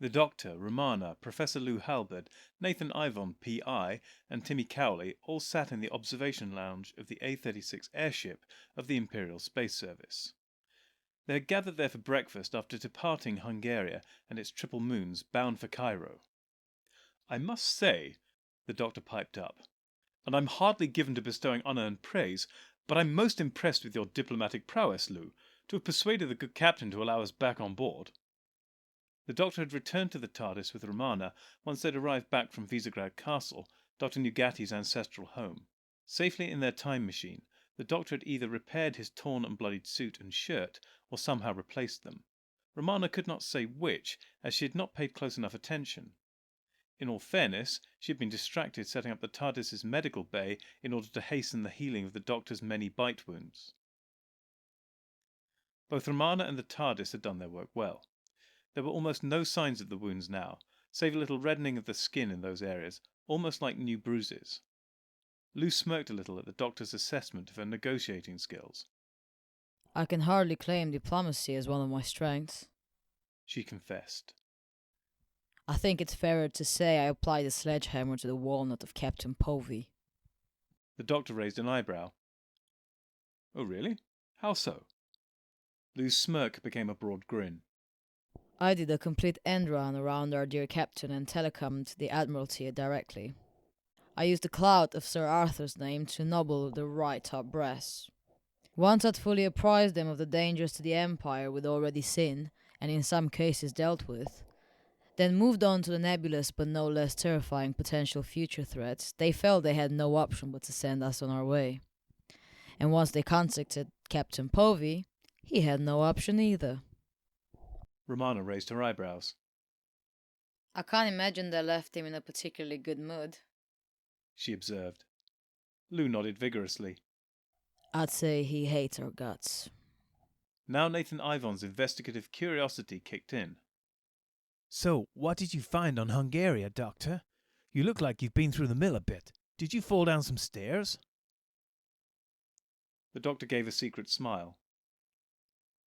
The Doctor, Romana, Professor Lou Halberd, Nathan Ivon, P.I., and Timmy Cowley all sat in the observation lounge of the A-36 airship of the Imperial Space Service. They had gathered there for breakfast after departing Hungaria and its triple moons, bound for Cairo. "I must say," the Doctor piped up, "and I'm hardly given to bestowing unearned praise, but I'm most impressed with your diplomatic prowess, Lou, to have persuaded the good captain to allow us back on board." The Doctor had returned to the TARDIS with Romana once they'd arrived back from Visegrad Castle, Dr. Nugatti's ancestral home. Safely in their time machine, the Doctor had either repaired his torn and bloodied suit and shirt, or somehow replaced them. Romana could not say which, as she had not paid close enough attention. In all fairness, she had been distracted setting up the TARDIS's medical bay in order to hasten the healing of the Doctor's many bite wounds. Both Romana and the TARDIS had done their work well. There were almost no signs of the wounds now, save a little reddening of the skin in those areas, almost like new bruises. Lou smirked a little at the Doctor's assessment of her negotiating skills. "I can hardly claim diplomacy as one of my strengths," she confessed. "I think it's fairer to say I applied a sledgehammer to the walnut of Captain Povey." The Doctor raised an eyebrow. "Oh, really? How so?" Lou's smirk became a broad grin. "I did a complete end run around our dear captain and telecommed to the Admiralty directly. I used the clout of Sir Arthur's name to nobble the right top brass. Once I'd fully apprised them of the dangers to the Empire we'd already seen, and in some cases dealt with, then moved on to the nebulous but no less terrifying potential future threats, they felt they had no option but to send us on our way. And once they contacted Captain Povey, he had no option either." Romana raised her eyebrows. "I can't imagine they left him in a particularly good mood," she observed. Lou nodded vigorously. "I'd say he hates our guts." Now Nathan Ivon's investigative curiosity kicked in. "So, what did you find on Hungaria, Doctor? You look like you've been through the mill a bit. Did you fall down some stairs?" The Doctor gave a secret smile.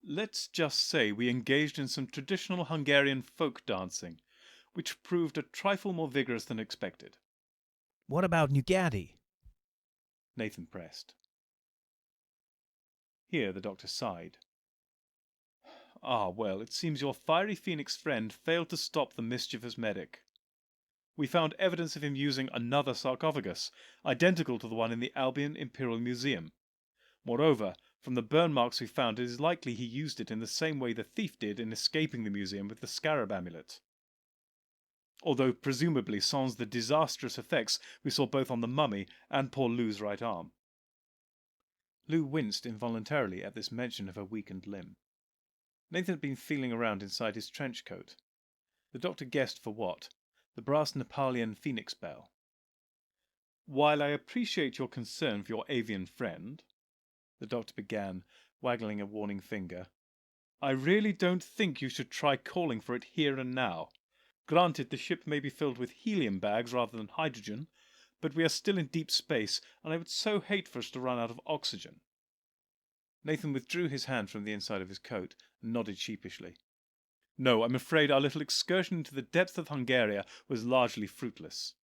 "Let's just say we engaged in some traditional Hungarian folk dancing, which proved a trifle more vigorous than expected." "What about Nugatti?" Nathan pressed. Here the Doctor sighed. "Ah, well, it seems your fiery phoenix friend failed to stop the mischievous medic. We found evidence of him using another sarcophagus, identical to the one in the Albion Imperial Museum. Moreover, from the burn marks we found, it is likely he used it in the same way the thief did in escaping the museum with the scarab amulet. Although presumably sans the disastrous effects we saw both on the mummy and poor Lou's right arm." Lou winced involuntarily at this mention of her weakened limb. Nathan had been feeling around inside his trench coat. The Doctor guessed for what: the brass Nepalian phoenix bell. "While I appreciate your concern for your avian friend," the Doctor began, waggling a warning finger, "I really don't think you should try calling for it here and now. Granted, the ship may be filled with helium bags rather than hydrogen, but we are still in deep space, and I would so hate for us to run out of oxygen." Nathan withdrew his hand from the inside of his coat and nodded sheepishly. "No, I'm afraid our little excursion into the depths of Hungaria was largely fruitless.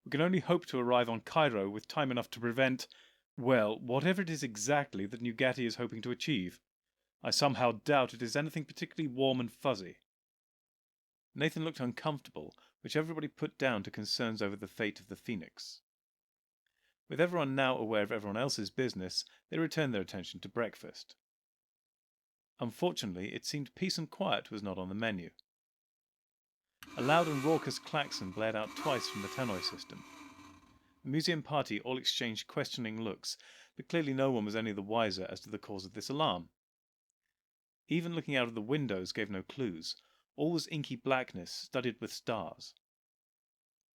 We can only hope to arrive on Cairo with time enough to prevent, well, whatever it is exactly that Nugatti is hoping to achieve. I somehow doubt it is anything particularly warm and fuzzy." Nathan looked uncomfortable, which everybody put down to concerns over the fate of the Phoenix. With everyone now aware of everyone else's business, they returned their attention to breakfast. Unfortunately, it seemed peace and quiet was not on the menu. A loud and raucous klaxon blared out twice from the tannoy system. The museum party all exchanged questioning looks, but clearly no one was any the wiser as to the cause of this alarm. Even looking out of the windows gave no clues. All was inky blackness, studded with stars.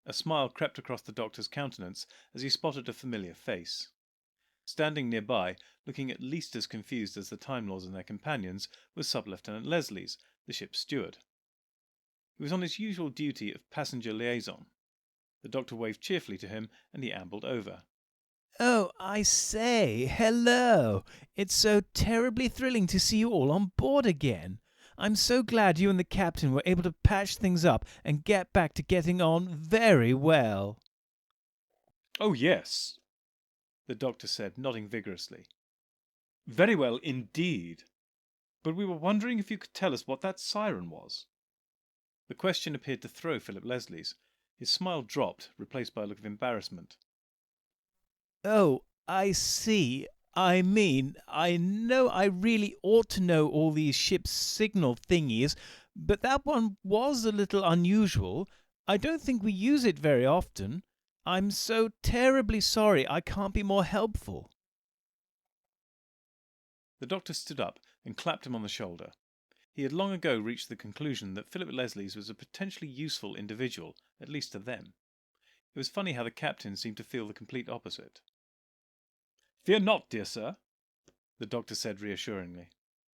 A smile crept across the doctor's countenance as he spotted a familiar face. Standing nearby, looking at least as confused as the Time Lords and their companions, was Sub-Lieutenant Leslies, the ship's steward. He was on his usual duty of passenger liaison. The doctor waved cheerfully to him, and he ambled over. Oh, I say, hello! It's so terribly thrilling to see you all on board again. I'm so glad you and the captain were able to patch things up and get back to getting on very well. Oh, yes, the doctor said, nodding vigorously. Very well indeed. But we were wondering if you could tell us what that siren was. The question appeared to throw Philip Leslies. His smile dropped, replaced by a look of embarrassment. Oh, I see. I mean, I know I really ought to know all these ship's signal thingies, but that one was a little unusual. I don't think we use it very often. I'm so terribly sorry I can't be more helpful. The doctor stood up and clapped him on the shoulder. He had long ago reached the conclusion that Philip Leslies was a potentially useful individual, at least to them. It was funny how the captain seemed to feel the complete opposite. Fear not, dear sir, the doctor said reassuringly.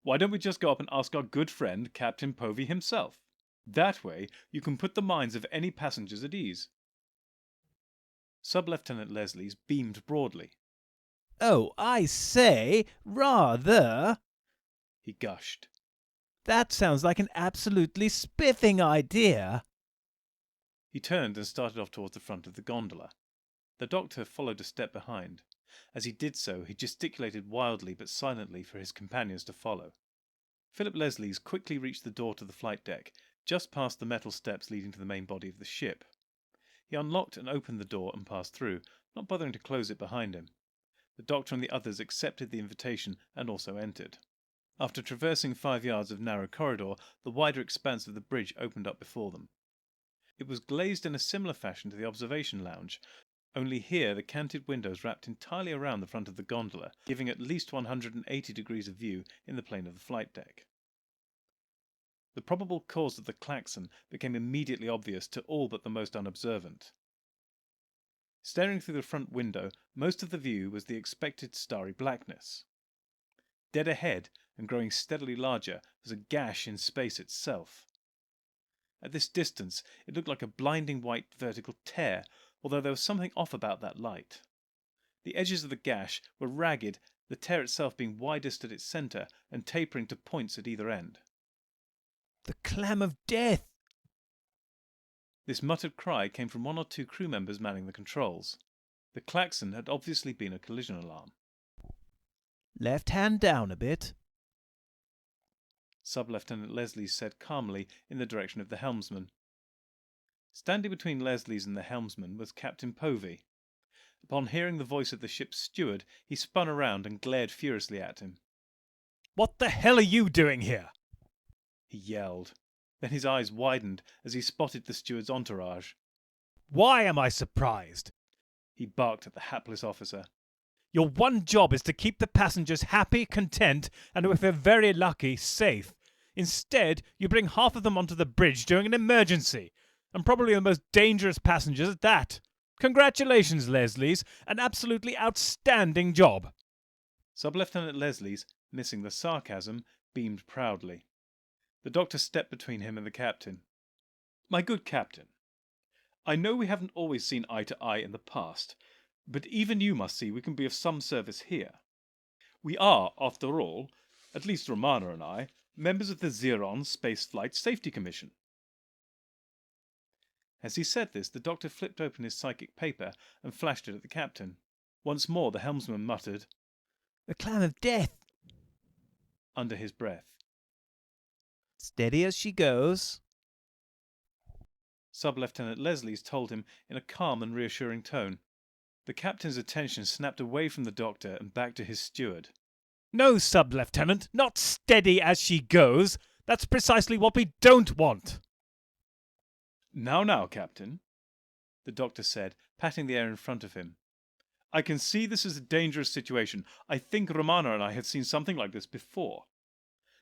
Why don't we just go up and ask our good friend Captain Povey himself? That way you can put the minds of any passengers at ease. Sub-Lieutenant Leslies beamed broadly. Oh, I say, rather, he gushed. That sounds like an absolutely spiffing idea. He turned and started off towards the front of the gondola. The doctor followed a step behind. As he did so, he gesticulated wildly but silently for his companions to follow. Philip Leslies quickly reached the door to the flight deck, just past the metal steps leading to the main body of the ship. He unlocked and opened the door and passed through, not bothering to close it behind him. The doctor and the others accepted the invitation and also entered. After traversing 5 yards of narrow corridor, the wider expanse of the bridge opened up before them. It was glazed in a similar fashion to the observation lounge, only here the canted windows wrapped entirely around the front of the gondola, giving at least 180 degrees of view in the plane of the flight deck. The probable cause of the klaxon became immediately obvious to all but the most unobservant. Staring through the front window, most of the view was the expected starry blackness. Dead ahead, and growing steadily larger, was a gash in space itself. At this distance, it looked like a blinding white vertical tear, although there was something off about that light. The edges of the gash were ragged, the tear itself being widest at its centre and tapering to points at either end. The clam of death! This muttered cry came from 1 or 2 crew members manning the controls. The klaxon had obviously been a collision alarm. Left hand down a bit. Sub-Lieutenant Leslies said calmly in the direction of the helmsman. Standing between Leslies and the helmsman was Captain Povey. Upon hearing the voice of the ship's steward, he spun around and glared furiously at him. What the hell are you doing here? He yelled. Then his eyes widened as he spotted the steward's entourage. Why am I surprised? He barked at the hapless officer. Your one job is to keep the passengers happy, content, and if they're very lucky, safe. Instead, you bring half of them onto the bridge during an emergency, and probably the most dangerous passengers at that. Congratulations, Leslies. An absolutely outstanding job. Sub-Lieutenant Leslies, missing the sarcasm, beamed proudly. The doctor stepped between him and the captain. My good captain, I know we haven't always seen eye to eye in the past, but even you must see we can be of some service here. We are, after all, at least Romana and I, members of the Xeron Space Flight Safety Commission. As he said this, the doctor flipped open his psychic paper and flashed it at the captain. Once more the helmsman muttered, The clam of death. under his breath. Steady as she goes. Sub-Lieutenant Leslies told him in a calm and reassuring tone. The captain's attention snapped away from the doctor and back to his steward. No, Sub-Lieutenant, not steady as she goes. That's precisely what we don't want. Now, Captain, the doctor said, patting the air in front of him. I can see this is a dangerous situation. I think Romana and I have seen something like this before.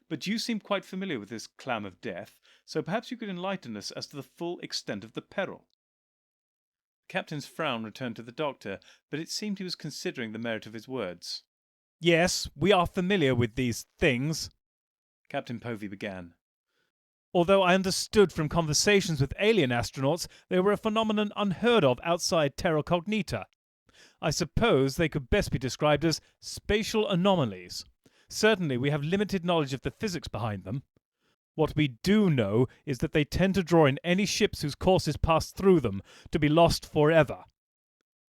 But you seem quite familiar with this clam of death, so perhaps you could enlighten us as to the full extent of the peril. The captain's frown returned to the doctor, but it seemed he was considering the merit of his words. Yes, we are familiar with these things, Captain Povey began. Although I understood from conversations with alien astronauts they were a phenomenon unheard of outside Terra Cognita. I suppose they could best be described as spatial anomalies. Certainly we have limited knowledge of the physics behind them. What we do know is that they tend to draw in any ships whose courses pass through them to be lost forever.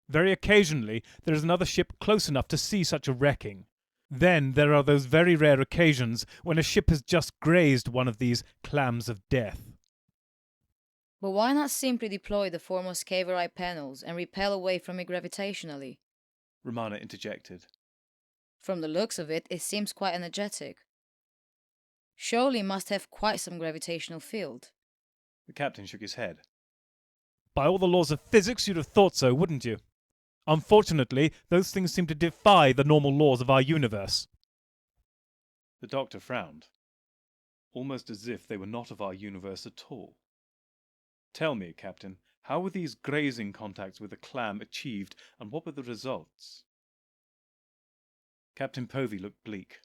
Very occasionally there is another ship close enough to see such a wrecking. Then there are those very rare occasions when a ship has just grazed one of these clams of death. But why not simply deploy the foremost Cavari panels and repel away from it gravitationally? Romana interjected. From the looks of it, it seems quite energetic. Surely it must have quite some gravitational field. The captain shook his head. By all the laws of physics you'd have thought so, wouldn't you? Unfortunately, those things seem to defy the normal laws of our universe. The doctor frowned, almost as if they were not of our universe at all. Tell me, Captain, how were these grazing contacts with the clam achieved, and what were the results? Captain Povey looked bleak.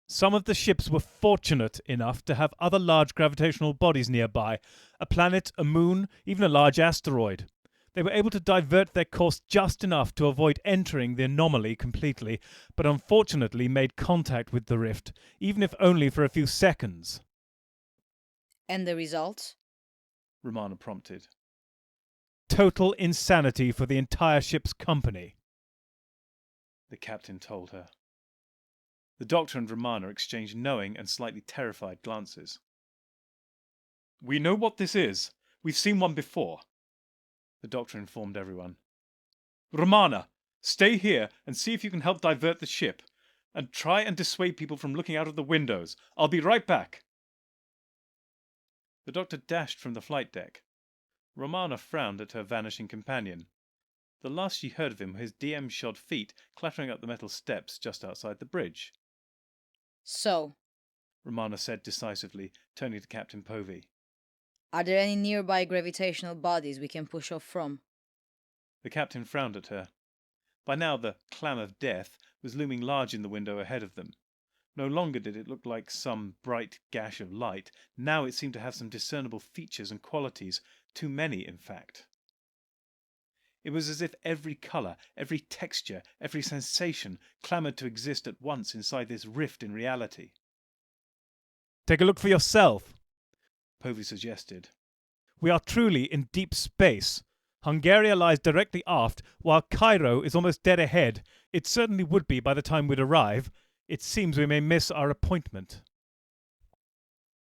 Some of the ships were fortunate enough to have other large gravitational bodies nearby, a planet, a moon, even a large asteroid. They were able to divert their course just enough to avoid entering the anomaly completely, but unfortunately made contact with the rift, even if only for a few seconds. And the result? Romana prompted. Total insanity for the entire ship's company, The captain told her. The doctor and Romana exchanged knowing and slightly terrified glances. We know what this is. We've seen one before, the doctor informed everyone. Romana, stay here and see if you can help divert the ship, and try and dissuade people from looking out of the windows. I'll be right back. The doctor dashed from the flight deck. Romana frowned at her vanishing companion. The last she heard of him were his DM-shod feet clattering up the metal steps just outside the bridge. So, Romana said decisively, turning to Captain Povey. are there any nearby gravitational bodies we can push off from? The captain frowned at her. By now the clam of death was looming large in the window ahead of them. No longer did it look like some bright gash of light. Now it seemed to have some discernible features and qualities, too many in fact. It was as if every colour, every texture, every sensation clamoured to exist at once inside this rift in reality. Take a look for yourself, Povey suggested. We are truly in deep space. Hungaria lies directly aft, while Cairo is almost dead ahead. It certainly would be by the time we'd arrive. It seems we may miss our appointment.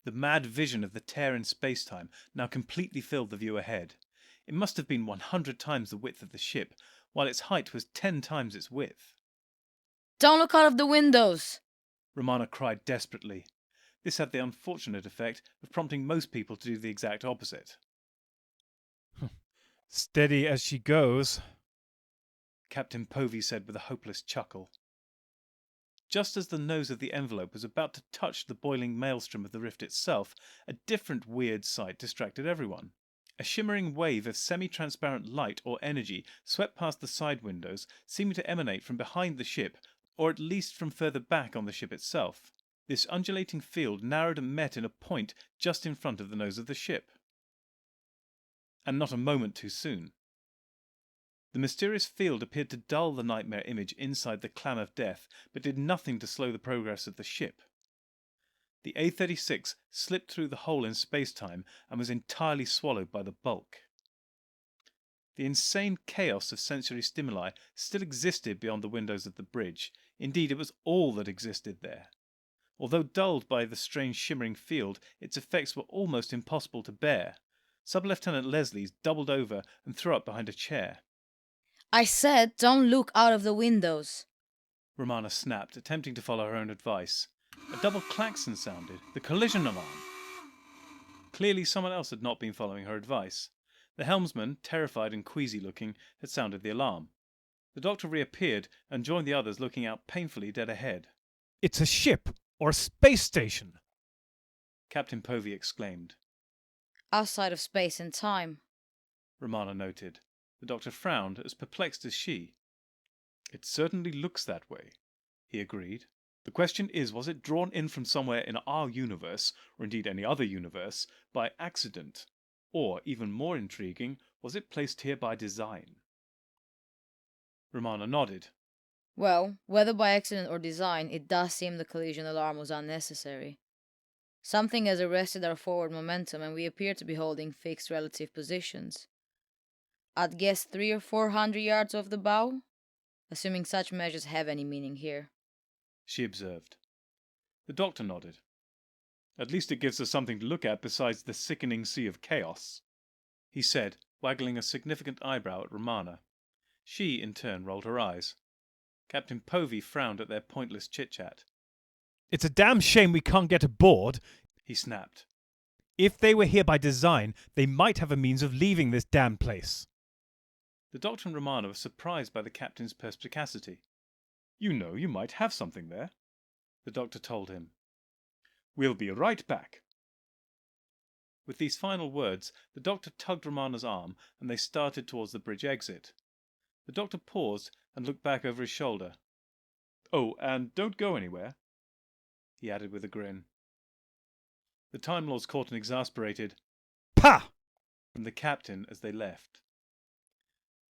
The mad vision of the tear in space-time now completely filled the view ahead. It must have been 100 times the width of the ship, while its height was 10 times its width. Don't look out of the windows! Romana cried desperately. This had the unfortunate effect of prompting most people to do the exact opposite. Steady as she goes, Captain Povey said with a hopeless chuckle. Just as the nose of the envelope was about to touch the boiling maelstrom of the rift itself, a different weird sight distracted everyone. A shimmering wave of semi-transparent light or energy swept past the side windows, seeming to emanate from behind the ship, or at least from further back on the ship itself. This undulating field narrowed and met in a point just in front of the nose of the ship. And not a moment too soon. The mysterious field appeared to dull the nightmare image inside the clam of death, but did nothing to slow the progress of the ship. The A-36 slipped through the hole in space-time and was entirely swallowed by the bulk. The insane chaos of sensory stimuli still existed beyond the windows of the bridge. Indeed, it was all that existed there. Although dulled by the strange shimmering field, its effects were almost impossible to bear. Sub-Lieutenant Leslie doubled over and threw up behind a chair. I said don't look out of the windows. Romana snapped, attempting to follow her own advice. A double klaxon sounded, the collision alarm. Clearly someone else had not been following her advice. The helmsman, terrified and queasy-looking, had sounded the alarm. The doctor reappeared and joined the others, looking out painfully dead ahead. It's a ship or a space station, Captain Povey exclaimed. Outside of space and time. Romana noted. The doctor frowned, as perplexed as she. It certainly looks that way, he agreed. The question is, was it drawn in from somewhere in our universe, or indeed any other universe, by accident? Or, even more intriguing, was it placed here by design? Romana nodded. Well, whether by accident or design, it does seem the collision alarm was unnecessary. Something has arrested our forward momentum and we appear to be holding fixed relative positions. I'd guess 300 or 400 yards off the bow, assuming such measures have any meaning here, she observed. The doctor nodded. At least it gives us something to look at besides the sickening sea of chaos, he said, waggling a significant eyebrow at Romana. She, in turn, rolled her eyes. Captain Povey frowned at their pointless chit-chat. It's a damn shame we can't get aboard, he snapped. If they were here by design, they might have a means of leaving this damn place. The doctor and Romana were surprised by the captain's perspicacity. You know, you might have something there, the doctor told him. We'll be right back. With these final words, the doctor tugged Romana's arm and they started towards the bridge exit. The doctor paused and looked back over his shoulder. Oh, and don't go anywhere, he added with a grin. The Time Lords caught an exasperated "Pah!" from the captain as they left.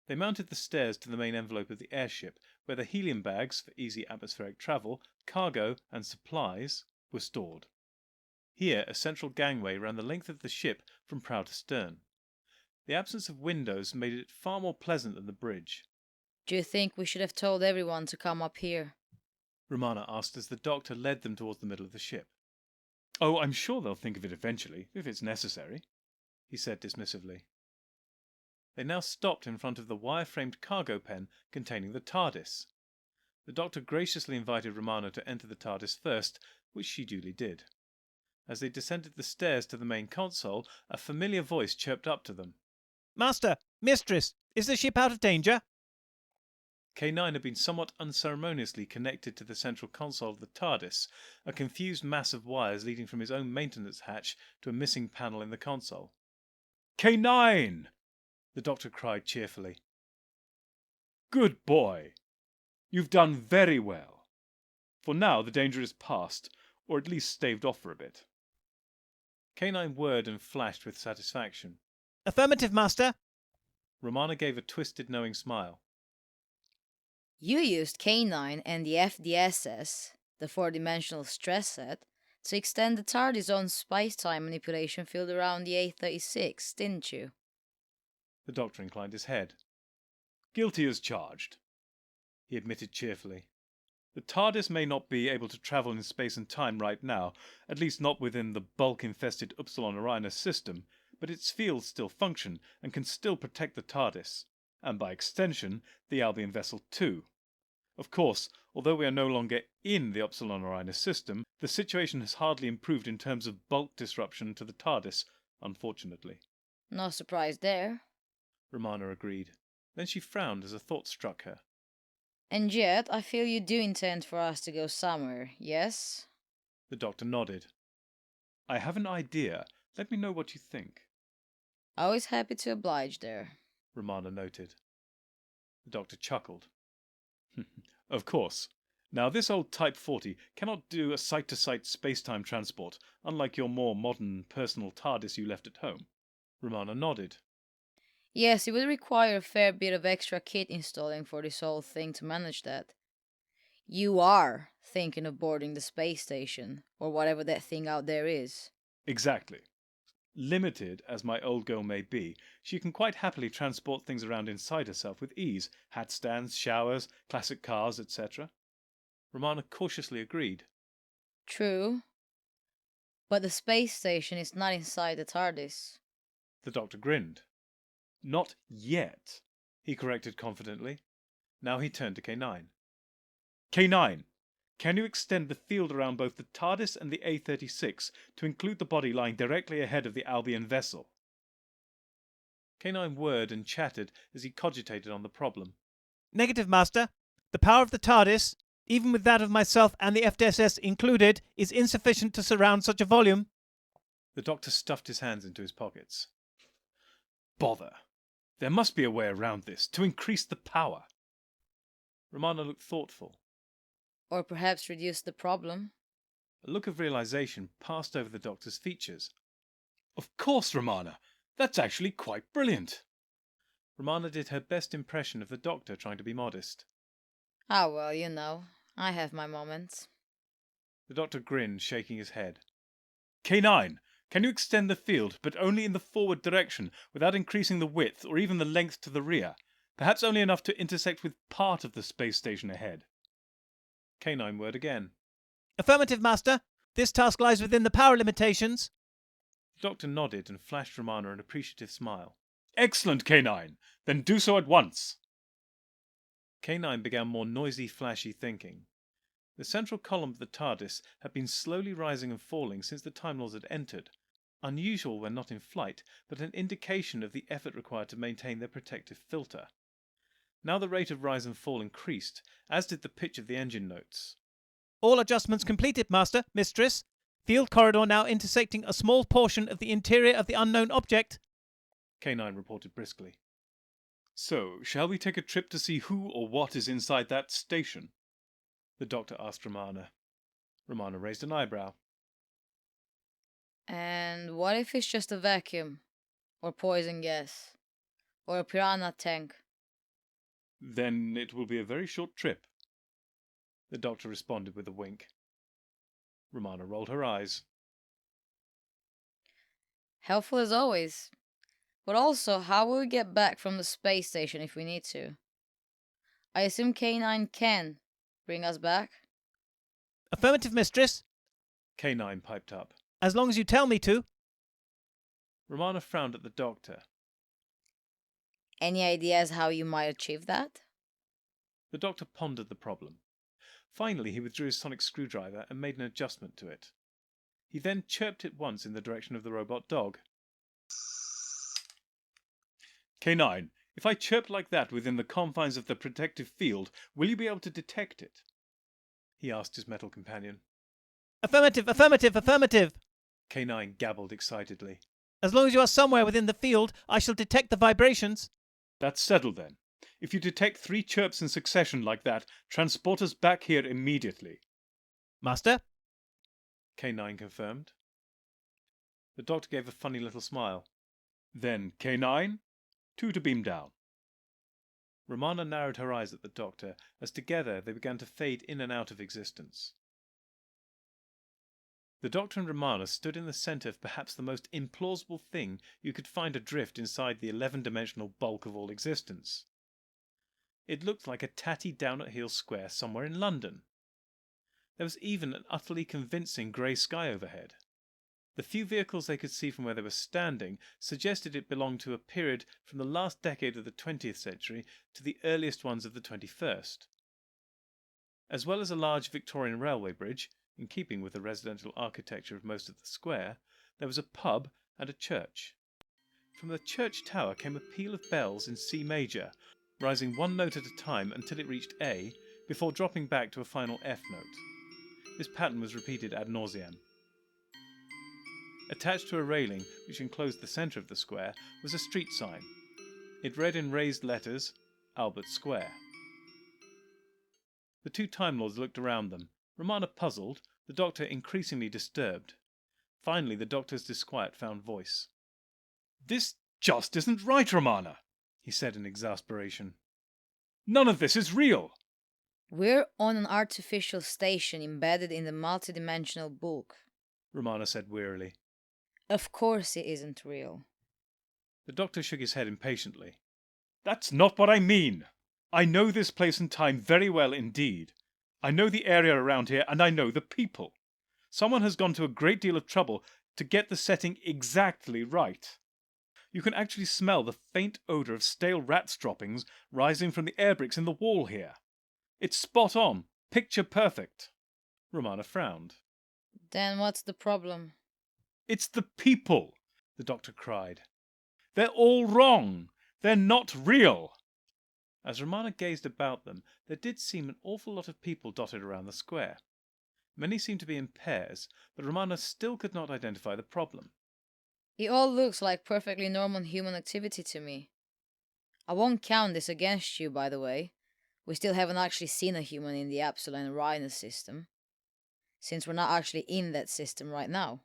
They mounted the stairs to the main envelope of the airship, where the helium bags for easy atmospheric travel, cargo and supplies were stored. Here a central gangway ran the length of the ship from prow to stern. The absence of windows made it far more pleasant than the bridge. Do you think we should have told everyone to come up here? Romana asked as the doctor led them towards the middle of the ship. Oh, I'm sure they'll think of it eventually, if it's necessary, he said dismissively. They now stopped in front of the wire-framed cargo pen containing the TARDIS. The doctor graciously invited Romana to enter the TARDIS first, which she duly did. As they descended the stairs to the main console, a familiar voice chirped up to them. Master, mistress, is the ship out of danger? K9 had been somewhat unceremoniously connected to the central console of the TARDIS, a confused mass of wires leading from his own maintenance hatch to a missing panel in the console. K9! The doctor cried cheerfully. Good boy! You've done very well. For now the danger is past, or at least staved off for a bit. K9 whirred and flashed with satisfaction. Affirmative, master. Romana gave a twisted, knowing smile. You used K9 and the FDSS, the four-dimensional stress set, to extend the TARDIS' own space-time manipulation field around the A36, didn't you? The doctor inclined his head. Guilty as charged, he admitted cheerfully. The TARDIS may not be able to travel in space and time right now, at least not within the bulk-infested Upsilon Orionis system, but its fields still function and can still protect the TARDIS, and by extension, the Albion vessel too. Of course, although we are no longer in the Upsilon Orionis system, the situation has hardly improved in terms of bulk disruption to the TARDIS, unfortunately. No surprise there. Romana agreed. Then she frowned as a thought struck her. And yet, I feel you do intend for us to go somewhere, yes? The doctor nodded. I have an idea. Let me know what you think. Always happy to oblige there, Romana noted. The doctor chuckled. Of course. Now this old Type 40 cannot do a site-to-site space-time transport, unlike your more modern personal TARDIS you left at home. Romana nodded. Yes, it would require a fair bit of extra kit installing for this whole thing to manage that. You are thinking of boarding the space station, or whatever that thing out there is. Exactly. Limited as my old girl may be, she can quite happily transport things around inside herself with ease. Hat stands, showers, classic cars, etc. Romana cautiously agreed. True. But the space station is not inside the TARDIS. The doctor grinned. Not yet, he corrected confidently. Now he turned to K9. K9, can you extend the field around both the TARDIS and the A36 to include the body lying directly ahead of the Albion vessel? K9 whirred and chattered as he cogitated on the problem. Negative, Master. The power of the TARDIS, even with that of myself and the FDSS included, is insufficient to surround such a volume. The Doctor stuffed his hands into his pockets. Bother. There must be a way around this, to increase the power. Romana looked thoughtful. Or perhaps reduce the problem. A look of realization passed over the Doctor's features. Of course, Romana. That's actually quite brilliant. Romana did her best impression of the Doctor trying to be modest. Ah, well, you know, I have my moments. The Doctor grinned, shaking his head. K9, can you extend the field, but only in the forward direction, without increasing the width or even the length to the rear? Perhaps only enough to intersect with part of the space station ahead. K9 whirred again. Affirmative, Master. This task lies within the power limitations. The Doctor nodded and flashed Romana an appreciative smile. Excellent, K9. Then do so at once. K9 began more noisy, flashy thinking. The central column of the TARDIS had been slowly rising and falling since the Time Lords had entered. Unusual when not in flight, but an indication of the effort required to maintain their protective filter. Now the rate of rise and fall increased, as did the pitch of the engine notes. All adjustments completed, Master, Mistress. Field corridor now intersecting a small portion of the interior of the unknown object. K9 reported briskly. So, shall we take a trip to see who or what is inside that station? The Doctor asked Romana. Romana raised an eyebrow. And what if it's just a vacuum? Or poison gas? Or a piranha tank? Then it will be a very short trip. The Doctor responded with a wink. Romana rolled her eyes. Helpful as always. But also, how will we get back from the space station if we need to? I assume K9 can bring us back? Affirmative, Mistress. K9 piped up. As long as you tell me to. Romana frowned at the Doctor. Any ideas how you might achieve that? The Doctor pondered the problem. Finally, he withdrew his sonic screwdriver and made an adjustment to it. He then chirped it once in the direction of the robot dog. K9, if I chirp like that within the confines of the protective field, will you be able to detect it? He asked his metal companion. Affirmative, affirmative, affirmative. K9 gabbled excitedly. As long as you are somewhere within the field, I shall detect the vibrations. That's settled then. If you detect 3 chirps in succession like that, transport us back here immediately. Master? K9 confirmed. The Doctor gave a funny little smile. Then, K9, 2 to beam down. Romana narrowed her eyes at the Doctor as together they began to fade in and out of existence. The Doctor and Romana stood in the centre of perhaps the most implausible thing you could find adrift inside the 11-dimensional bulk of all existence. It looked like a tatty down-at-heel square somewhere in London. There was even an utterly convincing grey sky overhead. The few vehicles they could see from where they were standing suggested it belonged to a period from the last decade of the 20th century to the earliest ones of the 21st. As well as a large Victorian railway bridge, in keeping with the residential architecture of most of the square, there was a pub and a church. From the church tower came a peal of bells in C major, rising one note at a time until it reached A, before dropping back to a final F note. This pattern was repeated ad nauseam. Attached to a railing which enclosed the centre of the square was a street sign. It read in raised letters, Albert Square. The 2 Time Lords looked around them, Romana puzzled, the Doctor increasingly disturbed. Finally the Doctor's disquiet found voice. This just isn't right, Romana, he said in exasperation. None of this is real. We're on an artificial station embedded in the multidimensional bulk, Romana said wearily. Of course it isn't real. The Doctor shook his head impatiently. That's not what I mean. I know this place and time very well indeed. I know the area around here and I know the people. Someone has gone to a great deal of trouble to get the setting exactly right. You can actually smell the faint odour of stale rats' droppings rising from the air bricks in the wall here. It's spot on, Picture perfect. Romana frowned. Then what's the problem? It's the people, the doctor cried. They're all wrong. They're not real. As Romana gazed about them, there did seem an awful lot of people dotted around the square. Many seemed to be in pairs, but Romana still could not identify the problem. It all looks like perfectly normal human activity to me. I won't count this against you, by the way. We still haven't actually seen a human in the Epsilon Rhinus system, since we're not actually in that system right now.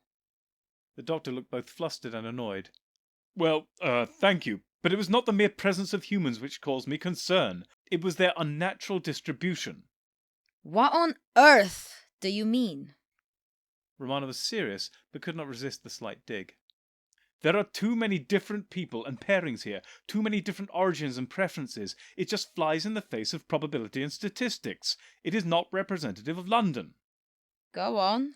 The doctor looked both flustered and annoyed. Well, thank you, but it was not the mere presence of humans which caused me concern. It was their unnatural distribution. What on earth do you mean? Romana was serious, but could not resist the slight dig. There are too many different people and pairings here, too many different origins and preferences. It just flies in the face of probability and statistics. It is not representative of London. Go on,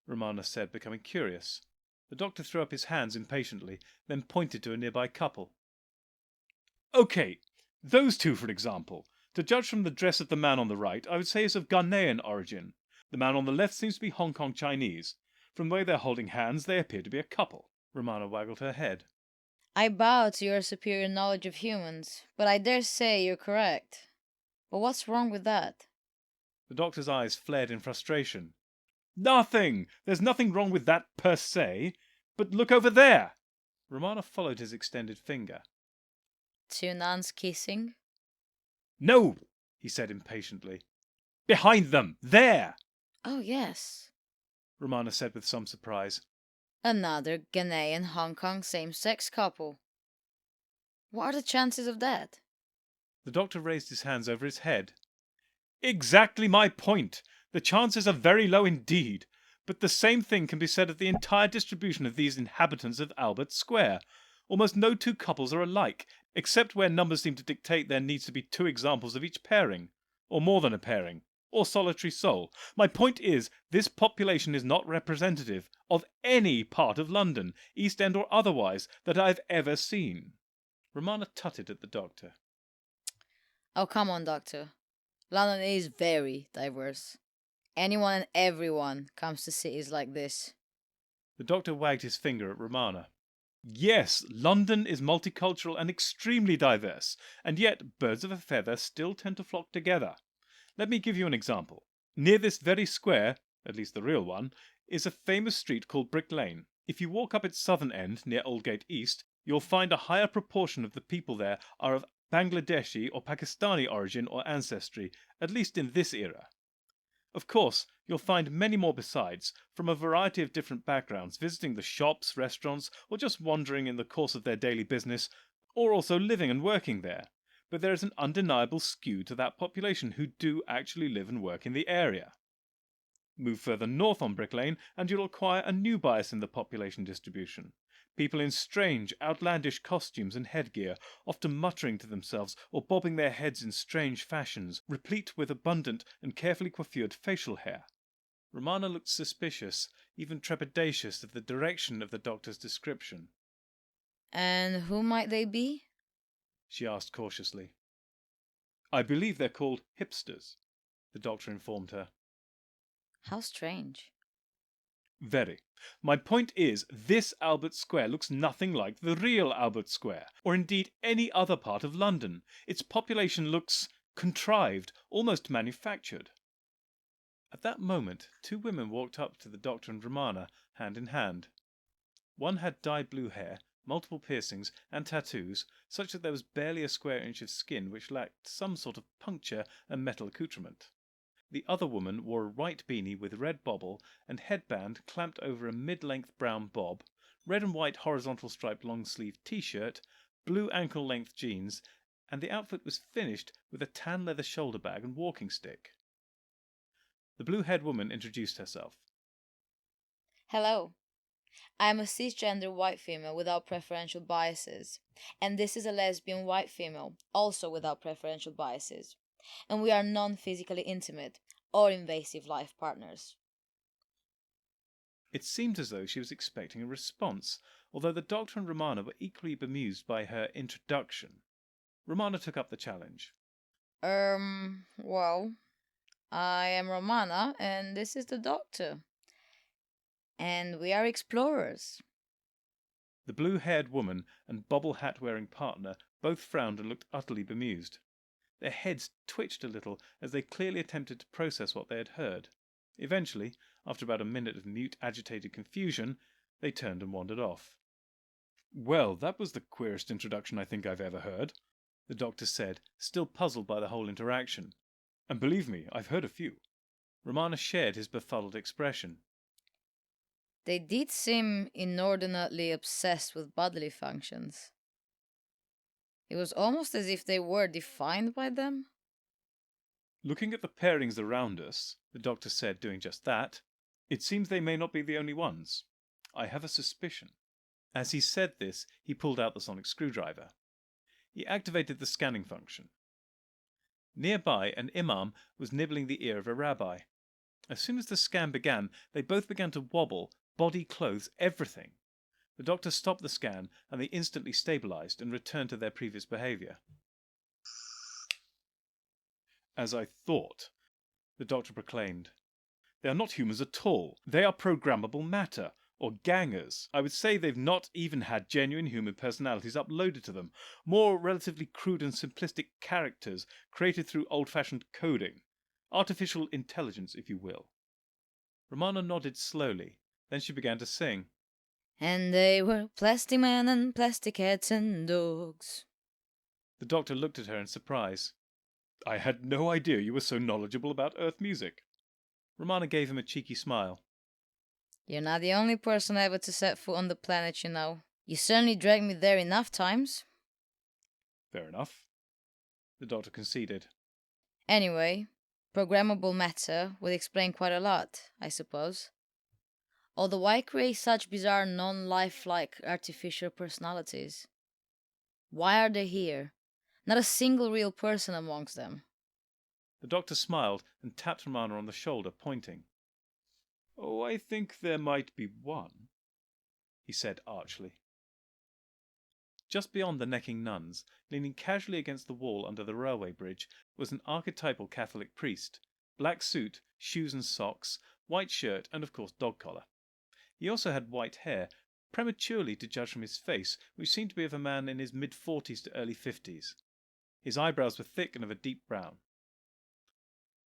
Romana said, becoming curious. The doctor threw up his hands impatiently, then pointed to a nearby couple. OK, those two, for example. To judge from the dress of the man on the right, I would say is of Ghanaian origin. The man on the left seems to be Hong Kong Chinese. From the way they're holding hands, they appear to be a couple. Romana waggled her head. I bow to your superior knowledge of humans, but I dare say you're correct. But what's wrong with that? The doctor's eyes flared in frustration. Nothing! There's nothing wrong with that per se. But look over there! Romana followed his extended finger. Two nuns kissing? No, he said impatiently. Behind them! There! Oh, yes. Romana said with some surprise. Another Ghanaian Hong Kong same-sex couple. What are the chances of that? The doctor raised his hands over his head. Exactly my point. The chances are very low indeed. But the same thing can be said of the entire distribution of these inhabitants of Albert Square. Almost no two couples are alike, except where numbers seem to dictate there needs to be two examples of each pairing, or more than a pairing, or solitary soul. My point is, this population is not representative of any part of London, East End or otherwise, that I've ever seen. Romana tutted at the doctor. Oh, come on, Doctor. London is very diverse. Anyone and everyone comes to cities like this. The doctor wagged his finger at Romana. Yes, London is multicultural and extremely diverse, and yet birds of a feather still tend to flock together. Let me give you an example. Near this very square, at least the real one, is a famous street called Brick Lane. If you walk up its southern end, near Aldgate East, you'll find a higher proportion of the people there are of Bangladeshi or Pakistani origin or ancestry, at least in this era. Of course, you'll find many more besides, from a variety of different backgrounds, visiting the shops, restaurants, or just wandering in the course of their daily business, or also living and working there. But there is an undeniable skew to that population who do actually live and work in the area. Move further north on Brick Lane, and you'll acquire a new bias in the population distribution. People in strange, outlandish costumes and headgear, often muttering to themselves or bobbing their heads in strange fashions, replete with abundant and carefully coiffured facial hair. Romana looked suspicious, even trepidatious at the direction of the doctor's description. And who might they be? She asked cautiously. I believe they're called hipsters, the doctor informed her. How strange. Very. My point is, this Albert Square looks nothing like the real Albert Square, or indeed any other part of London. Its population looks contrived, almost manufactured. At that moment, two women walked up to the doctor and Romana, hand in hand. One had dyed blue hair, multiple piercings, and tattoos, such that there was barely a square inch of skin which lacked some sort of puncture and metal accoutrement. The other woman wore a white beanie with red bobble and headband clamped over a mid-length brown bob, red and white horizontal striped long-sleeved t-shirt, blue ankle-length jeans, and the outfit was finished with a tan leather shoulder bag and walking stick. The blue-haired woman introduced herself. Hello. I am a cisgender white female without preferential biases, and this is a lesbian white female, also without preferential biases. And we are non-physically intimate or invasive life partners. It seemed as though she was expecting a response, although the doctor and Romana were equally bemused by her introduction. Romana took up the challenge. Well, I am Romana, and this is the Doctor. And we are explorers. The blue-haired woman and bobble hat-wearing partner both frowned and looked utterly bemused. Their heads twitched a little as they clearly attempted to process what they had heard. Eventually, after about a minute of mute, agitated confusion, they turned and wandered off. "Well, that was the queerest introduction I think I've ever heard," the Doctor said, still puzzled by the whole interaction. "And believe me, I've heard a few." Romana shared his befuddled expression. They did seem inordinately obsessed with bodily functions. It was almost as if they were defined by them. "Looking at the pairings around us," the Doctor said, doing just that, "it seems they may not be the only ones. I have a suspicion." As he said this, he pulled out the sonic screwdriver. He activated the scanning function. Nearby, an imam was nibbling the ear of a rabbi. As soon as the scan began, they both began to wobble, body, clothes, everything. The Doctor stopped the scan, and they instantly stabilized and returned to their previous behavior. "As I thought," the Doctor proclaimed. "They are not humans at all. They are programmable matter, or gangers. I would say they've not even had genuine human personalities uploaded to them. More relatively crude and simplistic characters created through old-fashioned coding. Artificial intelligence, if you will." Romana nodded slowly. Then she began to sing. And they were plastic men and plastic cats and dogs. The Doctor looked at her in surprise. "I had no idea you were so knowledgeable about Earth music." Romana gave him a cheeky smile. You're not the only person ever to set foot on the planet, you know. You certainly dragged me there enough times. "Fair enough," the Doctor conceded. Anyway, programmable matter would explain quite a lot, I suppose. Although why create such bizarre non-lifelike artificial personalities? Why are they here? Not a single real person amongst them. The Doctor smiled and tapped Romana on the shoulder, pointing. "Oh, I think there might be one," he said archly. Just beyond the necking nuns, leaning casually against the wall under the railway bridge, was an archetypal Catholic priest. Black suit, shoes and socks, white shirt, and of course dog collar. He also had white hair, prematurely to judge from his face, which seemed to be of a man in his mid-40s to early 50s. His eyebrows were thick and of a deep brown.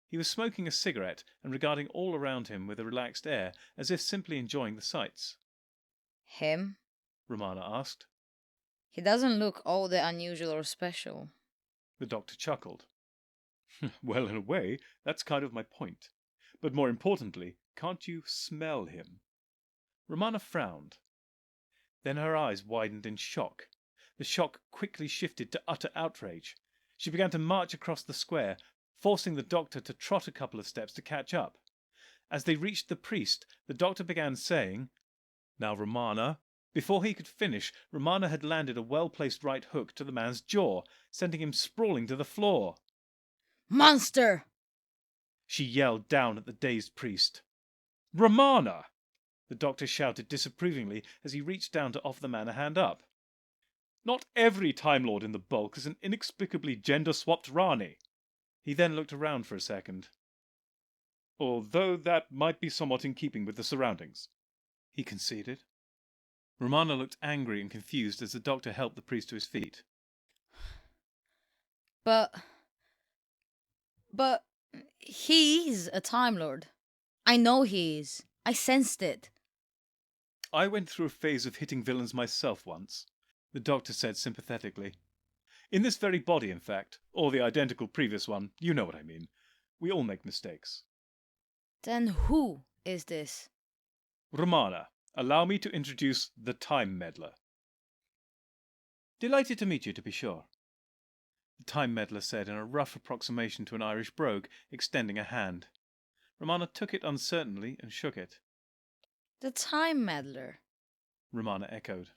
He was smoking a cigarette and regarding all around him with a relaxed air, as if simply enjoying the sights. Him? Romana asked. He doesn't look all that unusual or special. The Doctor chuckled. "Well, in a way, that's kind of my point. But more importantly, can't you smell him?" Romana frowned. Then her eyes widened in shock. The shock quickly shifted to utter outrage. She began to march across the square, forcing the Doctor to trot a couple of steps to catch up. As they reached the priest, the Doctor began saying, "Now, Romana." Before he could finish, Romana had landed a well-placed right hook to the man's jaw, sending him sprawling to the floor. Monster! She yelled down at the dazed priest. "Romana!" the Doctor shouted disapprovingly as he reached down to offer the man a hand up. "Not every Time Lord in the bulk is an inexplicably gender-swapped Rani." He then looked around for a second. "Although that might be somewhat in keeping with the surroundings," he conceded. Romana looked angry and confused as the Doctor helped the priest to his feet. But he's a Time Lord. I know he is. I sensed it. "I went through a phase of hitting villains myself once," the Doctor said sympathetically. "In this very body, in fact, or the identical previous one, you know what I mean. We all make mistakes." Then who is this? "Romana, allow me to introduce the Time Meddler." "Delighted to meet you, to be sure," the Time Meddler said in a rough approximation to an Irish brogue, extending a hand. Romana took it uncertainly and shook it. The Time Meddler. Romana echoed.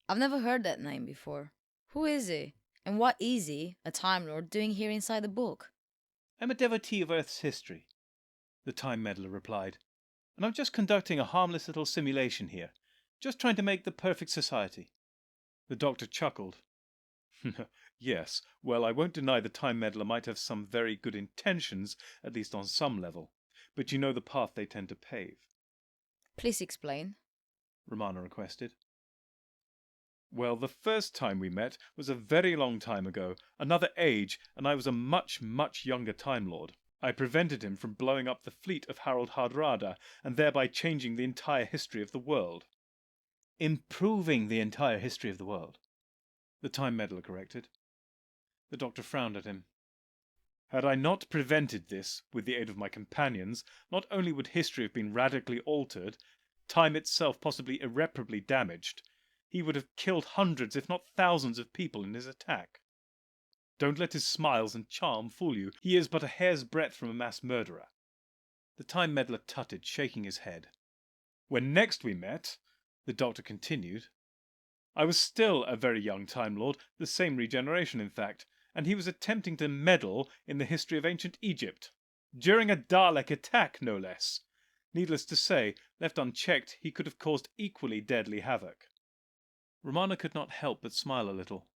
I've never heard that name before. Who is he? And what is he, a Time Lord, doing here inside the book? "I'm a devotee of Earth's history," the Time Meddler replied, "and I'm just conducting a harmless little simulation here, just trying to make the perfect society." The Doctor chuckled. Yes, well, I won't deny the Time Meddler might have some very good intentions, at least on some level, but you know the path they tend to pave. Please explain. Romana requested. Well, the first time we met was a very long time ago, another age, and I was a much, much younger Time Lord. I prevented him from blowing up the fleet of Harold Hardrada, and thereby changing the entire history of the world. Improving the entire history of the world, the Time Meddler corrected. The Doctor frowned at him. Had I not prevented this, with the aid of my companions, not only would history have been radically altered, time itself possibly irreparably damaged. He would have killed hundreds, if not thousands, of people in his attack. Don't let his smiles and charm fool you. He is but a hair's breadth from a mass murderer. The Time Meddler tutted, shaking his head. When next we met, the Doctor continued, I was still a very young Time Lord, the same regeneration in fact, and he was attempting to meddle in the history of ancient Egypt. During a Dalek attack, no less. Needless to say, left unchecked, he could have caused equally deadly havoc. Romana could not help but smile a little.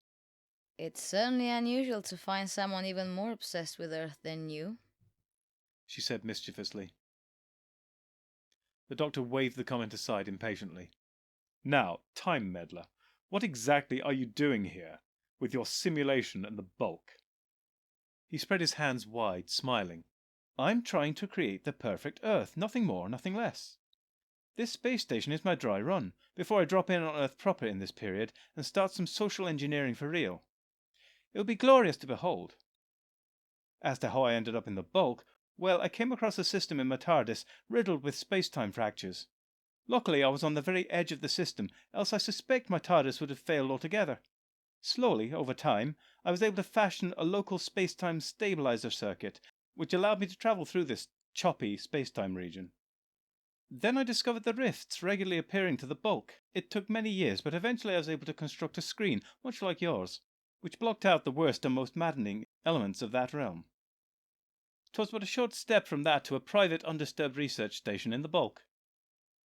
It's certainly unusual to find someone even more obsessed with Earth than you, she said mischievously. The Doctor waved the comment aside impatiently. Now, Time Meddler, what exactly are you doing here, with your simulation and the bulk? He spread his hands wide, smiling. I'm trying to create the perfect Earth, nothing more, nothing less. This space station is my dry run, before I drop in on Earth proper in this period and start some social engineering for real. It will be glorious to behold. As to how I ended up in the bulk, well, I came across a system in my TARDIS riddled with space-time fractures. Luckily, I was on the very edge of the system, else I suspect my TARDIS would have failed altogether. Slowly, over time, I was able to fashion a local space-time stabilizer circuit, which allowed me to travel through this choppy space-time region. Then I discovered the rifts regularly appearing to the bulk. It took many years, but eventually I was able to construct a screen, much like yours, which blocked out the worst and most maddening elements of that realm. 'Twas but a short step from that to a private undisturbed research station in the bulk.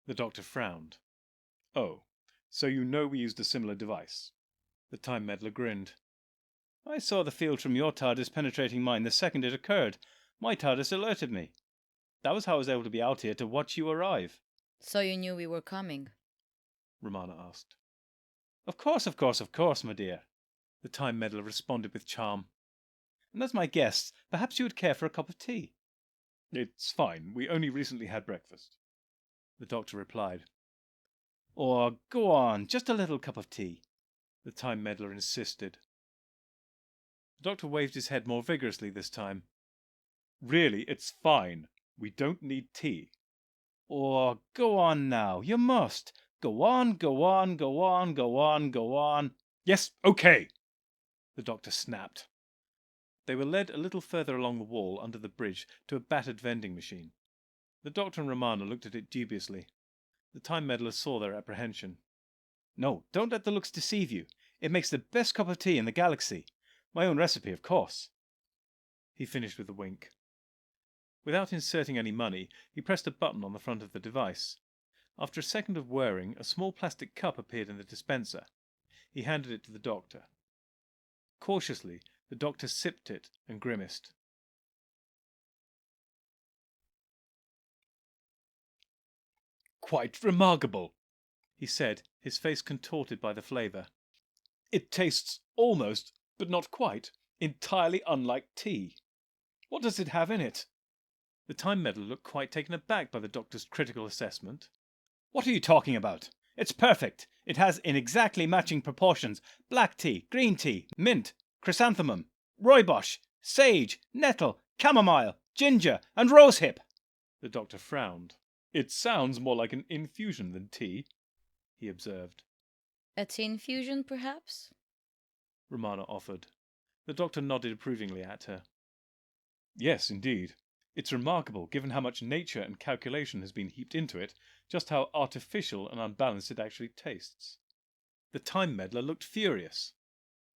The Doctor frowned. Oh, so you know we used a similar device? The Time Meddler grinned. I saw the field from your TARDIS penetrating mine the second it occurred. My TARDIS alerted me. That was how I was able to be out here to watch you arrive. So you knew we were coming? Romana asked. Of course, my dear, the Time Meddler responded with charm. And as my guests, perhaps you would care for a cup of tea. It's fine. We only recently had breakfast, the Doctor replied. Or go on, just a little cup of tea, the Time Meddler insisted. The Doctor waved his head more vigorously this time. Really, it's fine. We don't need tea. Or go on now, you must. Go on, go on, go on, go on, go on. Yes, okay, the Doctor snapped. They were led a little further along the wall under the bridge to a battered vending machine. The Doctor and Romana looked at it dubiously. The Time Meddler saw their apprehension. No, don't let the looks deceive you. It makes the best cup of tea in the galaxy. My own recipe, of course. He finished with a wink. Without inserting any money, he pressed a button on the front of the device. After a second of whirring, a small plastic cup appeared in the dispenser. He handed it to the Doctor. Cautiously, the Doctor sipped it and grimaced. Quite remarkable, he said, his face contorted by the flavour. It tastes almost, but not quite, entirely unlike tea. What does it have in it? The Time Meddler looked quite taken aback by the Doctor's critical assessment. What are you talking about? It's perfect. It has in exactly matching proportions black tea, green tea, mint, chrysanthemum, rooibos, sage, nettle, chamomile, ginger, and rosehip. The Doctor frowned. It sounds more like an infusion than tea, he observed. A tea infusion, perhaps? Romana offered. The Doctor nodded approvingly at her. Yes, indeed. It's remarkable, given how much nature and calculation has been heaped into it, just how artificial and unbalanced it actually tastes. The Time Meddler looked furious.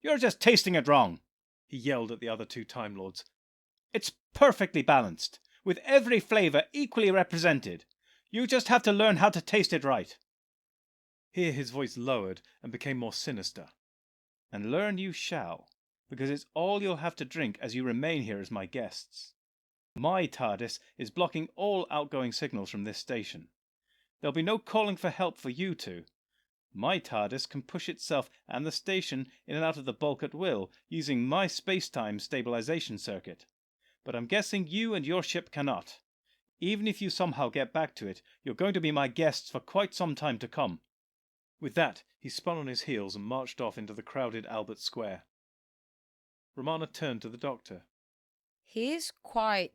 You're just tasting it wrong, he yelled at the other two Time Lords. It's perfectly balanced, with every flavour equally represented. You just have to learn how to taste it right. Here his voice lowered and became more sinister. And learn you shall. because it's all you'll have to drink as you remain here as my guests. My TARDIS is blocking all outgoing signals from this station. There'll be no calling for help for you two. My TARDIS can push itself and the station in and out of the bulk at will, using my space-time stabilization circuit. But I'm guessing you and your ship cannot. Even if you somehow get back to it, you're going to be my guests for quite some time to come. With that, he spun on his heels and marched off into the crowded Albert Square. Romana turned to the Doctor. He's quite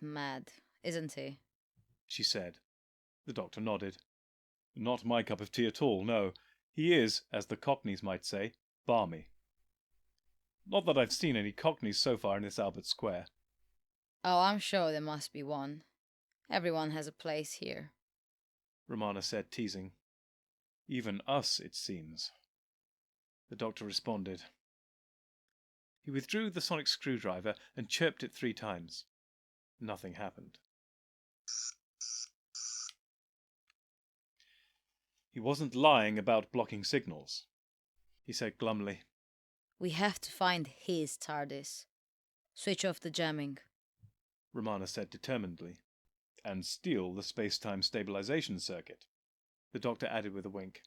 mad, isn't he? She said. The Doctor nodded. Not my cup of tea at all, no. He is, as the Cockneys might say, balmy. Not that I've seen any Cockneys so far in this Albert Square. Oh, I'm sure there must be one. Everyone has a place here, Romana said, teasing. Even us, it seems. The Doctor responded. He withdrew the sonic screwdriver and chirped it 3 times. Nothing happened. He wasn't lying about blocking signals, he said glumly. We have to find his TARDIS. Switch off the jamming, Romana said determinedly. And steal the space-time stabilization circuit, the Doctor added with a wink.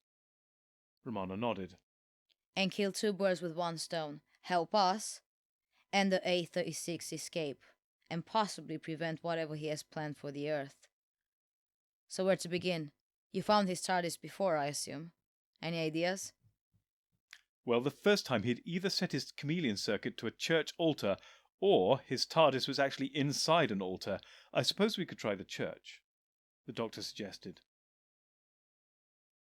Romana nodded. and kill 2 birds with 1 stone. Help us and the A36 escape, and possibly prevent whatever he has planned for the Earth. So where to begin? You found his TARDIS before, I assume. Any ideas? Well, the first time he'd either set his chameleon circuit to a church altar, or his TARDIS was actually inside an altar. I suppose we could try the church, the Doctor suggested.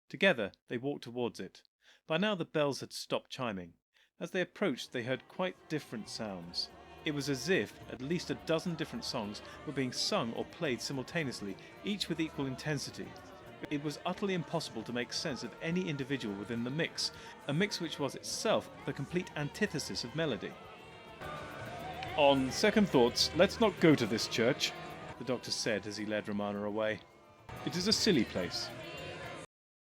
Together they walked towards it. By now the bells had stopped chiming. As they approached, they heard quite different sounds. It was as if at least a dozen different songs were being sung or played simultaneously, each with equal intensity. It was utterly impossible to make sense of any individual within the mix, a mix which was itself the complete antithesis of melody. On second thoughts, let's not go to this church, the Doctor said as he led Romana away. It is a silly place.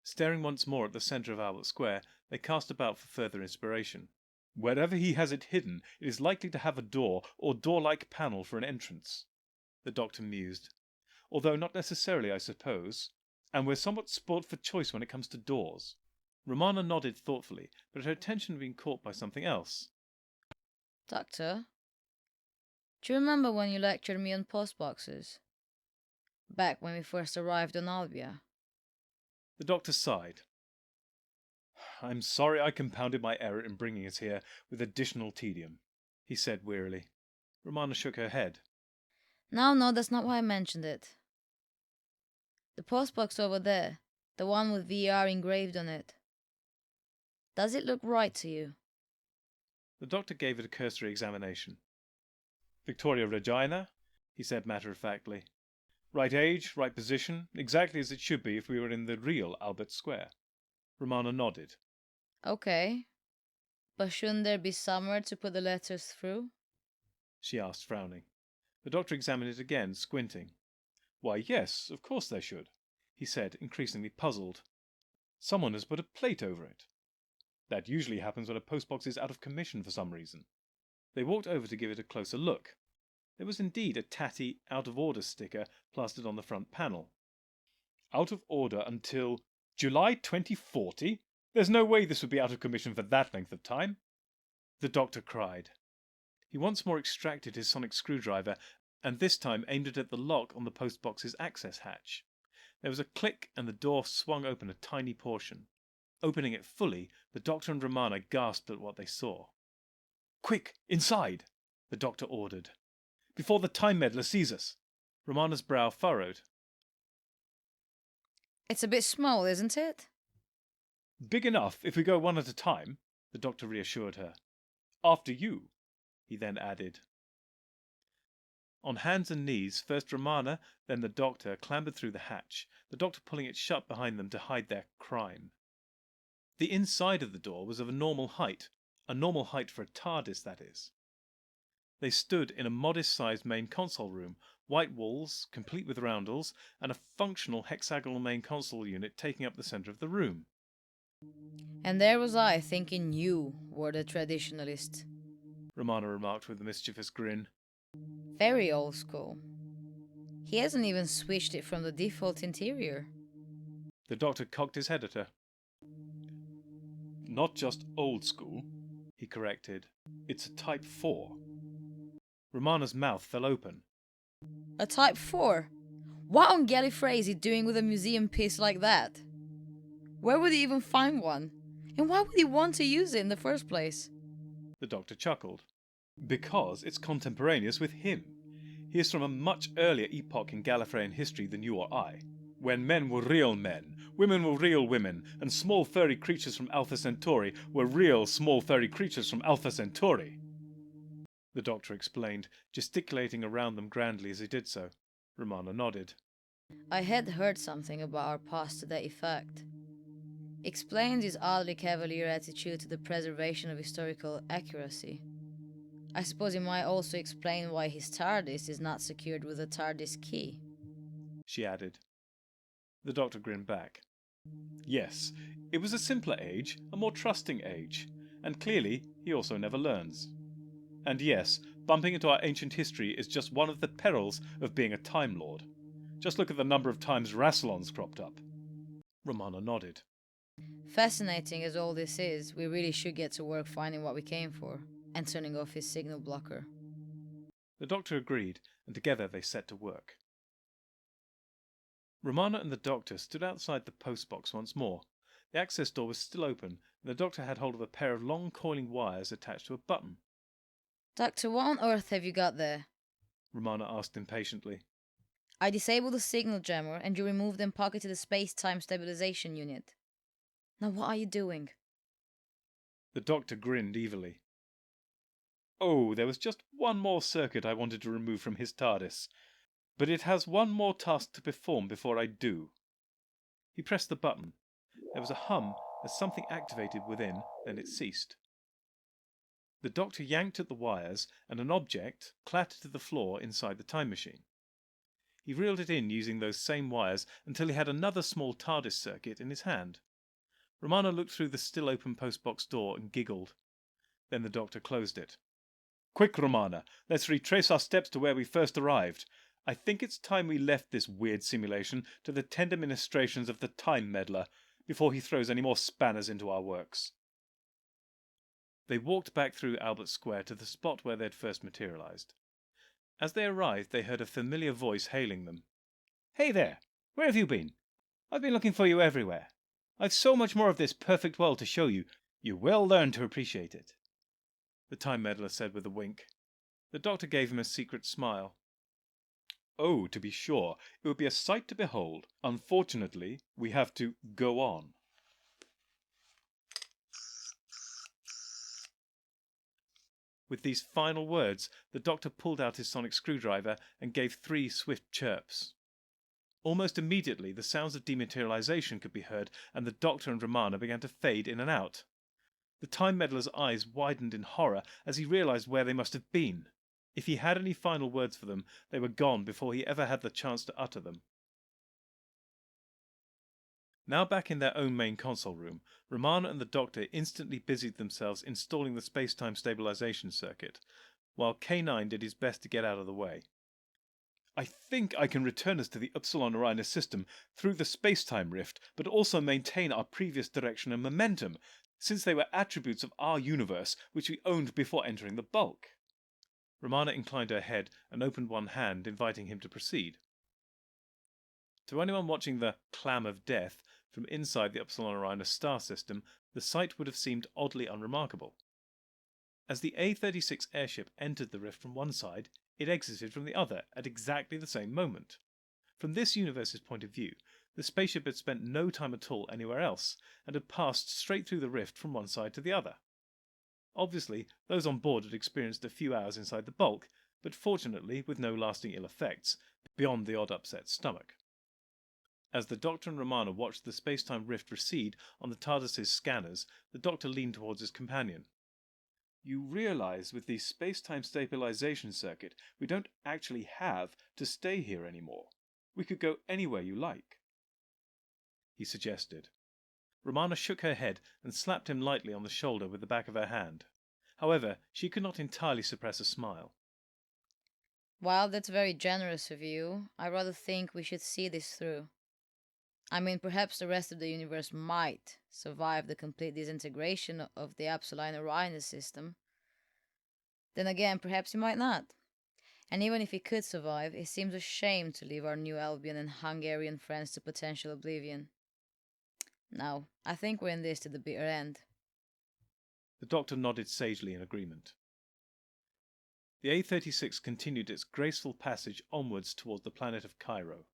Staring once more at the centre of Albert Square, they cast about for further inspiration. Wherever he has it hidden, it is likely to have a door or door-like panel for an entrance, the Doctor mused. Although not necessarily, I suppose. And we're somewhat spoilt for choice when it comes to doors. Romana nodded thoughtfully, but her attention had been caught by something else. Doctor, do you remember when you lectured me on postboxes? Back when we first arrived on Albia? The Doctor sighed. I'm sorry I compounded my error in bringing us here with additional tedium, he said wearily. Romana shook her head. No, that's not why I mentioned it. The postbox over there, the one with VR engraved on it. Does it look right to you? The Doctor gave it a cursory examination. Victoria Regina, he said matter-of-factly. Right age, right position, exactly as it should be if we were in the real Albert Square. Romana nodded. Okay. But shouldn't there be somewhere to put the letters through? She asked, frowning. The Doctor examined it again, squinting. Why, yes, of course there should, he said, increasingly puzzled. Someone has put a plate over it. That usually happens when a postbox is out of commission for some reason. They walked over to give it a closer look. There was indeed a tatty, out-of-order sticker plastered on the front panel. Out of order until July 2040? There's no way this would be out of commission for that length of time. The Doctor cried. He once more extracted his sonic screwdriver, and this time aimed it at the lock on the postbox's access hatch. There was a click, and the door swung open a tiny portion. Opening it fully, the Doctor and Romana gasped at what they saw. Quick, inside, the Doctor ordered, before the Time Meddler sees us. Romana's brow furrowed. It's a bit small, isn't it? Big enough if we go one at a time, the Doctor reassured her. After you, he then added. On hands and knees, first Romana, then the Doctor clambered through the hatch, the Doctor pulling it shut behind them to hide their crime. The inside of the door was of a normal height for a TARDIS, that is. They stood in a modest-sized main console room, white walls, complete with roundels, and a functional hexagonal main console unit taking up the centre of the room. And there was I thinking you were the traditionalist. Romana remarked with a mischievous grin. Very old school. He hasn't even switched it from the default interior. The doctor cocked his head at her. Not just old school, he corrected. It's a Type 4. Romana's mouth fell open. A Type 4? What on Gallifrey is he doing with a museum piece like that? Where would he even find one? And why would he want to use it in the first place? The doctor chuckled. Because it's contemporaneous with him. He is from a much earlier epoch in Gallifreyan history than you or I. When men were real men, women were real women, and small furry creatures from Alpha Centauri were real small furry creatures from Alpha Centauri. The doctor explained, gesticulating around them grandly as he did so. Romana nodded. I had heard something about our past to that effect. Explains his oddly cavalier attitude to the preservation of historical accuracy. I suppose it might also explain why his TARDIS is not secured with a TARDIS key, she added. The doctor grinned back. Yes, it was a simpler age, a more trusting age, and clearly he also never learns. And yes, bumping into our ancient history is just one of the perils of being a Time Lord. Just look at the number of times Rassilon's cropped up. Romana nodded. Fascinating as all this is, we really should get to work finding what we came for, and turning off his signal blocker. The doctor agreed, and together they set to work. Romana and the doctor stood outside the postbox once more. The access door was still open, and the doctor had hold of a pair of long coiling wires attached to a button. Doctor, what on earth have you got there? Romana asked impatiently. I disabled the signal jammer, and you removed and pocketed the space-time stabilization unit. Now what are you doing? The doctor grinned evilly. Oh, there was just one more circuit I wanted to remove from his TARDIS, but it has one more task to perform before I do. He pressed the button. There was a hum as something activated within, then it ceased. The doctor yanked at the wires, and an object clattered to the floor inside the time machine. He reeled it in using those same wires until he had another small TARDIS circuit in his hand. Romana looked through the still open postbox door and giggled. Then the doctor closed it. Quick, Romana, let's retrace our steps to where we first arrived. I think it's time we left this weird simulation to the tender ministrations of the Time Meddler before he throws any more spanners into our works. They walked back through Albert Square to the spot where they had first materialized. As they arrived, they heard a familiar voice hailing them. Hey there! Where have you been? I've been looking for you everywhere. I've so much more of this perfect world to show you. You will learn to appreciate it. The Time Meddler said with a wink. The doctor gave him a secret smile. Oh, to be sure, it would be a sight to behold. Unfortunately, we have to go on. With these final words, the doctor pulled out his sonic screwdriver and gave 3 swift chirps. Almost immediately, the sounds of dematerialization could be heard, and the doctor and Romana began to fade in and out. The Time Meddler's eyes widened in horror as he realized where they must have been. If he had any final words for them, they were gone before he ever had the chance to utter them. Now back in their own main console room, Romana and the doctor instantly busied themselves installing the space-time stabilization circuit, while K9 did his best to get out of the way. I think I can return us to the Upsilon Orionis system through the space-time rift, but also maintain our previous direction and momentum, since they were attributes of our universe which we owned before entering the bulk. Romana inclined her head and opened one hand, inviting him to proceed. To anyone watching the Clam of Death from inside the Upsilon Orionis star system, the sight would have seemed oddly unremarkable. As the A-36 airship entered the rift from one side, it exited from the other at exactly the same moment. From this universe's point of view, the spaceship had spent no time at all anywhere else, and had passed straight through the rift from one side to the other. Obviously, those on board had experienced a few hours inside the bulk, but fortunately with no lasting ill effects, beyond the odd upset stomach. As the Doctor and Romana watched the space-time rift recede on the TARDIS's scanners, the Doctor leaned towards his companion. You realize with the space-time stabilization circuit, we don't actually have to stay here anymore. We could go anywhere you like, he suggested. Romana shook her head and slapped him lightly on the shoulder with the back of her hand. However, she could not entirely suppress a smile. While that's very generous of you, I rather think we should see this through. I mean, perhaps the rest of the universe might survive the complete disintegration of the Absoline Orionis system. Then again, perhaps he might not. And even if he could survive, it seems a shame to leave our New Albion and Hungarian friends to potential oblivion. No, I think we're in this to the bitter end. The doctor nodded sagely in agreement. The A-36 continued its graceful passage onwards toward the planet of Cairo.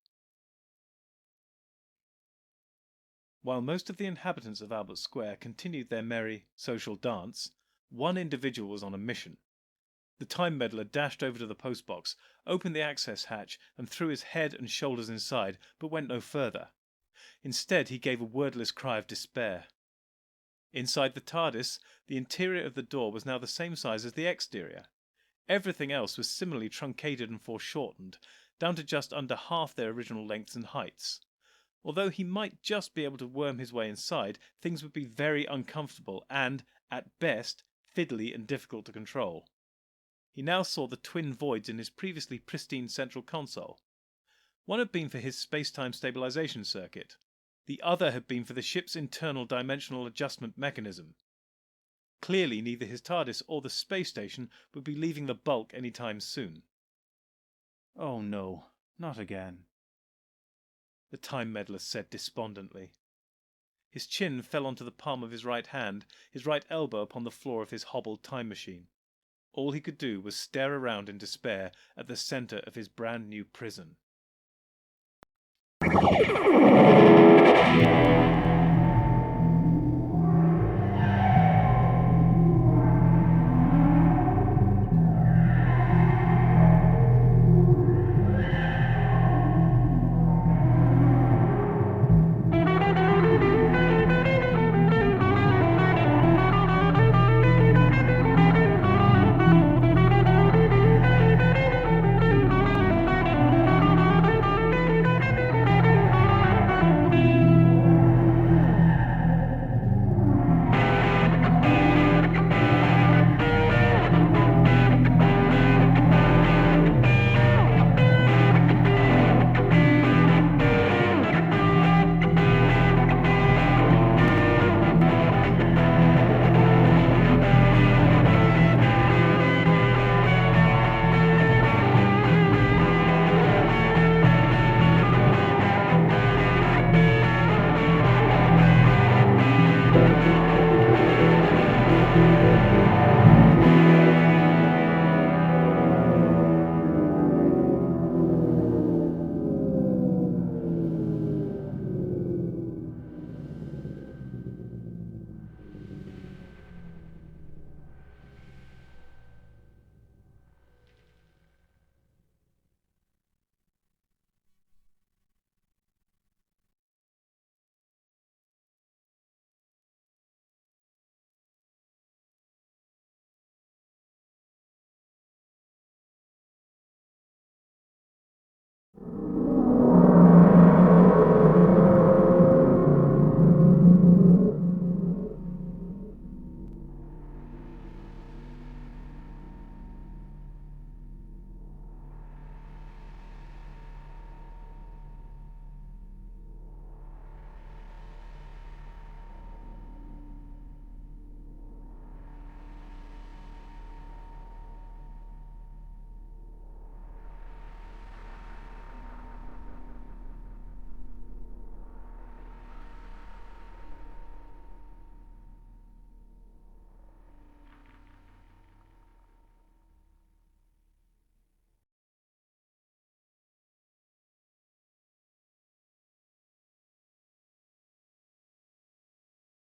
While most of the inhabitants of Albert Square continued their merry, social dance, one individual was on a mission. The time meddler dashed over to the postbox, opened the access hatch, and threw his head and shoulders inside, but went no further. Instead, he gave a wordless cry of despair. Inside the TARDIS, the interior of the door was now the same size as the exterior. Everything else was similarly truncated and foreshortened, down to just under half their original lengths and heights. Although he might just be able to worm his way inside, things would be very uncomfortable and, at best, fiddly and difficult to control. He now saw the twin voids in his previously pristine central console. One had been for his space-time stabilization circuit. The other had been for the ship's internal dimensional adjustment mechanism. Clearly, neither his TARDIS or the space station would be leaving the bulk any time soon. Oh no, not again, the time meddler said despondently. His chin fell onto the palm of his right hand, his right elbow upon the floor of his hobbled time machine. All he could do was stare around in despair at the center of his brand new prison.